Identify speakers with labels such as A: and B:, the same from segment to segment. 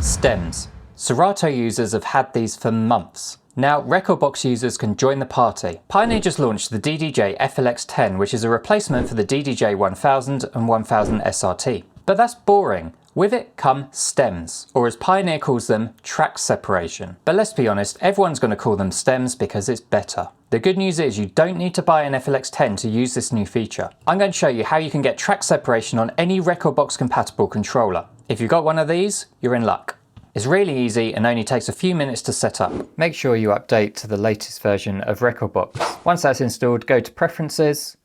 A: Stems. Serato users have had these for months. Now, Rekordbox users can join the party. Pioneer just launched the DDJ FLX-10, which is a replacement for the DDJ 1000 and 1000 SRT. But that's boring. With it come stems, or as Pioneer calls them, track separation. But let's be honest, everyone's going to call them stems because it's better. The good news is you don't need to buy an FLX-10 to use this new feature. I'm going to show you how you can get track separation on any Rekordbox compatible controller. If you've got one of these, you're in luck. It's really easy and only takes a few minutes to set up. Make sure you update to the latest version of Rekordbox. Once that's installed, go to Preferences,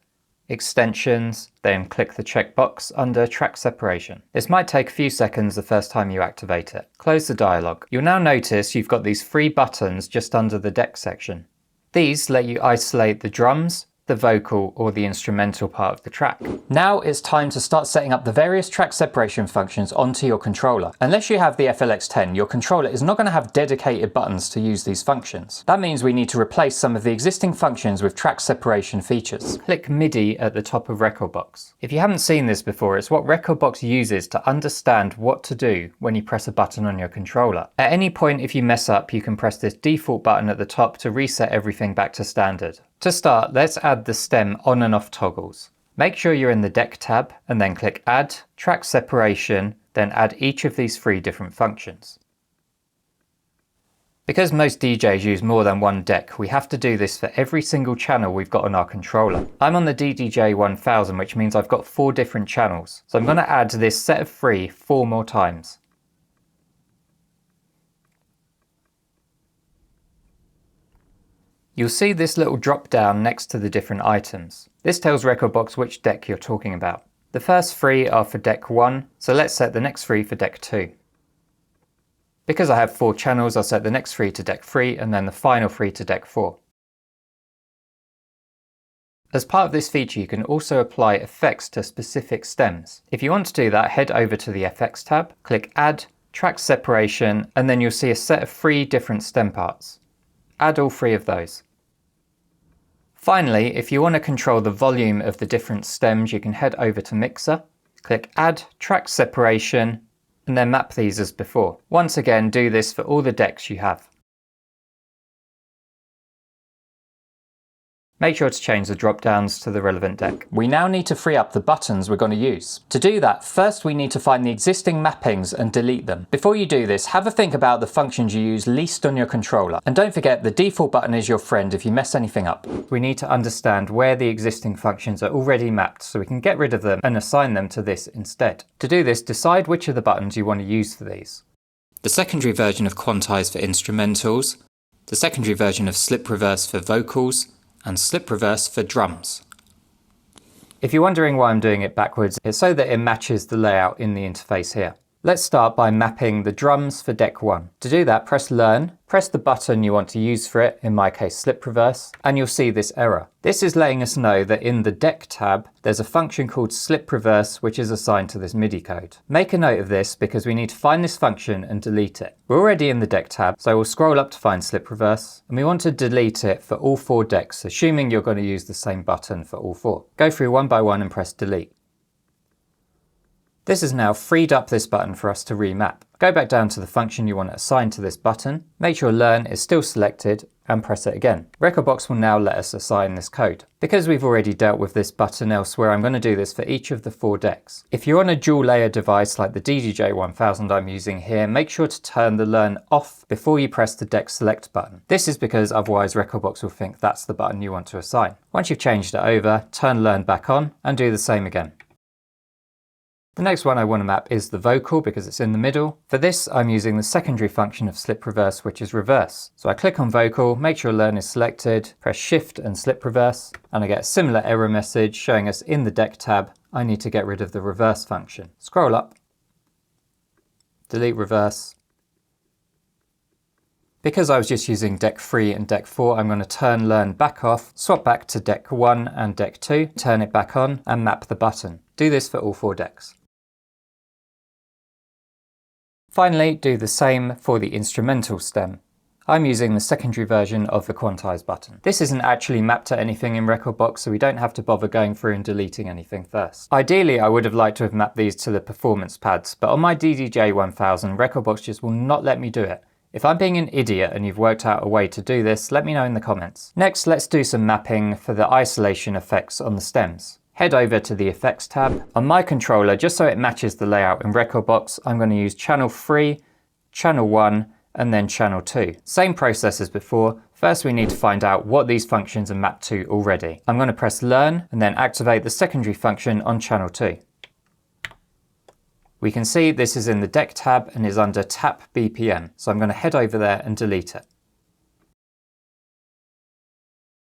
A: Extensions, then click the checkbox under Track Separation. This might take a few seconds the first time you activate it. Close the dialog. You'll now notice you've got these 3 buttons just under the deck section. These let you isolate the drums, the vocal or the instrumental part of the track. Now it's time to start setting up the various track separation functions onto your controller. Unless you have the FLX-10, your controller is not going to have dedicated buttons to use these functions. That means we need to replace some of the existing functions with track separation features. Click MIDI at the top of Rekordbox. If you haven't seen this before, it's what Rekordbox uses to understand what to do when you press a button on your controller. At any point if you mess up, you can press this default button at the top to reset everything back to standard. To start, let's add the stem on and off toggles. Make sure you're in the Deck tab and then click Add, Track Separation, then add each of these 3 different functions. Because most DJs use more than one deck, we have to do this for every single channel we've got on our controller. I'm on the DDJ 1000, which means I've got 4 different channels. So I'm going to add this set of 3 4 more times. You'll see this little drop down next to the different items. This tells Rekordbox which deck you're talking about. The first 3 are for deck 1, so let's set the next 3 for deck 2. Because I have 4 channels, I'll set the next 3 to deck 3 and then the final 3 to deck 4. As part of this feature, you can also apply effects to specific stems. If you want to do that, head over to the FX tab, click Add, Track Separation, and then you'll see a set of 3 different stem parts. Add all 3 of those. Finally, if you want to control the volume of the different stems, you can head over to Mixer, click Add Track Separation, and then map these as before. Once again, do this for all the decks you have. Make sure to change the drop downs to the relevant deck. We now need to free up the buttons we're going to use. To do that, first we need to find the existing mappings and delete them. Before you do this, have a think about the functions you use least on your controller. And don't forget, the default button is your friend if you mess anything up. We need to understand where the existing functions are already mapped so we can get rid of them and assign them to this instead. To do this, decide which of the buttons you want to use for these. The secondary version of Quantize for instrumentals, the secondary version of Slip Reverse for vocals, and Slip Reverse for drums. If you're wondering why I'm doing it backwards, it's so that it matches the layout in the interface here. Let's start by mapping the drums for deck 1. To do that, press Learn, press the button you want to use for it, in my case Slip Reverse, and you'll see this error. This is letting us know that in the Deck tab, there's a function called Slip Reverse which is assigned to this MIDI code. Make a note of this because we need to find this function and delete it. We're already in the Deck tab, so we'll scroll up to find Slip Reverse, and we want to delete it for all 4 decks, assuming you're going to use the same button for all 4. Go through one by one and press Delete. This has now freed up this button for us to remap. Go back down to the function you want to assign to this button, make sure Learn is still selected, and press it again. Rekordbox will now let us assign this code. Because we've already dealt with this button elsewhere, I'm going to do this for each of the 4 decks. If you're on a dual layer device like the DDJ 1000 I'm using here, make sure to turn the Learn off before you press the deck select button. This is because otherwise Rekordbox will think that's the button you want to assign. Once you've changed it over, turn Learn back on and do the same again. The next one I want to map is the vocal because it's in the middle. For this, I'm using the secondary function of Slip Reverse, which is reverse. So I click on vocal, make sure Learn is selected, press Shift and Slip Reverse, and I get a similar error message showing us in the Deck tab, I need to get rid of the reverse function. Scroll up, delete reverse. Because I was just using deck 3 and deck 4, I'm going to turn Learn back off, swap back to deck 1 and deck 2, turn it back on, and map the button. Do this for all 4 decks. Finally, do the same for the instrumental stem. I'm using the secondary version of the quantize button. This isn't actually mapped to anything in Rekordbox, so we don't have to bother going through and deleting anything first. Ideally, I would have liked to have mapped these to the performance pads, but on my DDJ 1000, Rekordbox just will not let me do it. If I'm being an idiot and you've worked out a way to do this, let me know in the comments. Next, let's do some mapping for the isolation effects on the stems. Head over to the Effects tab. On my controller, just so it matches the layout in Rekordbox, I'm going to use channel 3, channel 1, and then channel 2. Same process as before. First we need to find out what these functions are mapped to already. I'm going to press Learn and then activate the secondary function on channel 2. We can see this is in the Deck tab and is under Tap BPM, so I'm going to head over there and delete it.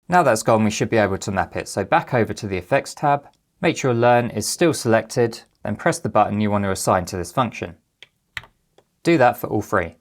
A: Now that's gone, we should be able to map it. So back over to the Effects tab, make sure Learn is still selected, then press the button you want to assign to this function. Do that for all three.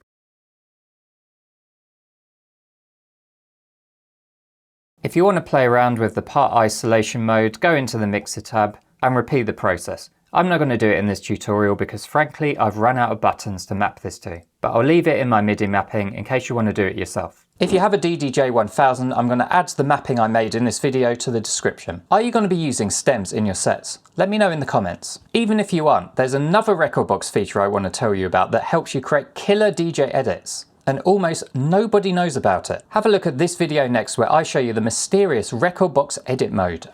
A: If you want to play around with the part isolation mode, go into the Mixer tab and repeat the process. I'm not going to do it in this tutorial because frankly I've run out of buttons to map this to, but I'll leave it in my MIDI mapping in case you want to do it yourself. If you have a DDJ 1000, I'm going to add the mapping I made in this video to the description. Are you going to be using stems in your sets? Let me know in the comments. Even if you aren't, there's another Rekordbox feature I want to tell you about that helps you create killer DJ edits. And almost nobody knows about it. Have a look at this video next where I show you the mysterious Rekordbox edit mode.